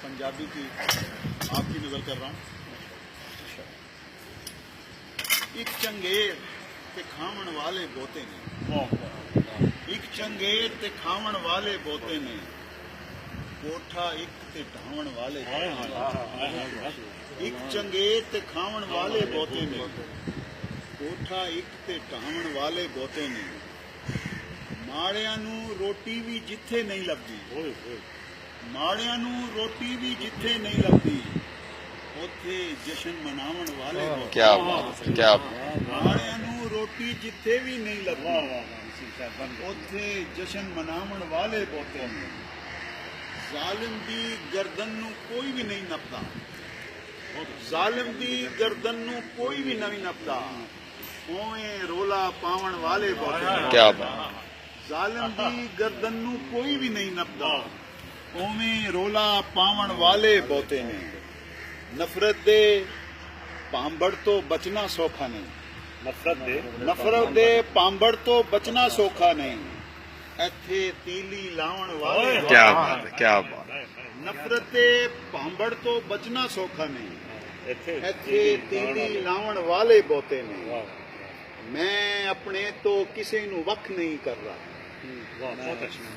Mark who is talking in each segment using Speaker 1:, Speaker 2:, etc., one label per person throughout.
Speaker 1: पंजाबी की आपकी नज़र कर रहा हूँ। एक चंगेर ते खावण वाले बोते ने, एक चंगेर ते खावण वाले बोते ने, कोठा एक ते ढावण वाले बोते ने। एक चंगेर ते खावण वाले बोते ने, कोठा एक ते ढावण वाले बोते ने। माड़ियां नूं रोटी भी जिथे नहीं लगदी, माड़ियां नूं रोटी भी जिथे नहीं लगदी, उथे जश्न मनावण वाले बोते ने।
Speaker 2: क्या बात है, क्या बात।
Speaker 1: माड़ियां नूं रोटी जिथे भी नहीं लगदी, उथे जश्न मनावण वाले बोते ने। जालिम दी गर्दन नूं कोई भी नहीं नपदा, जालिम दी गर्दन नूं कोई भी नहीं नपदा, ओवें रोला पावण वाले बोते ने।
Speaker 2: क्या बात।
Speaker 1: जालिम दी गर्दन नूं कोई भी नहीं नपदा, ओवें रोला पावण वाले बोते ने। नफरत दे भांबड़ तो बचना सौखा नहीं, नफरत दे भांबड़ तो बचना सौखा नहीं, इत्थे तीली लावण वाले।
Speaker 2: क्या बात है, क्या बात।
Speaker 1: नफरत दे भांबड़ तो बचना सौखा नहीं, इत्थे तीली लावण वाले बोते ने। मैं अपने तो किसी नूं वख नहीं कर रहा,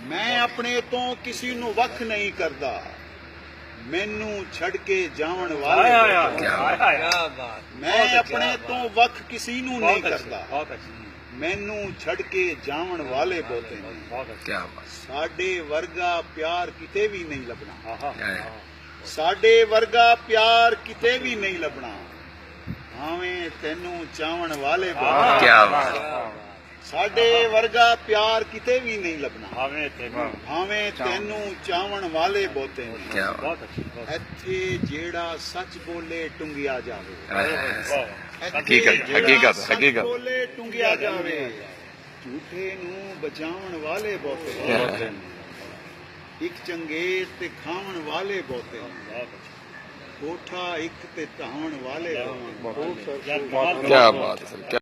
Speaker 1: मैं अपने तो किसी नूं वख नहीं करदा, मैनू छड़ के जावण वाले। मैं अपने तो वख किसी नूं नहीं करदा, मैनू छड़ के जावण वाले बोते ने।
Speaker 2: क्या बात।
Speaker 1: साडे वर्गा प्यार किते भी नहीं लभना, साडे वर्गा प्यार किते भी नहीं लभना, भावें तैनू चावण वाले बोते ने।
Speaker 2: क्या बात।
Speaker 1: साडे वर्गा प्यार किते भी नहीं लभना, भावें तैनू चावण वाले बोते ने।
Speaker 2: क्या बात।
Speaker 1: इत्थे जेड़ा सच बोले टुंगिया जावे,
Speaker 2: हकीकत, हकीकत,
Speaker 1: सच
Speaker 2: हकीकत।
Speaker 1: बोले टुंगिया जावे, झूठे नू बचावण वाले बोते ने। एक चंगेर ते खावण वाले बोते ने, कोठा एक ते ढावण वाले बोते ने।
Speaker 2: क्या बात है सर, क्या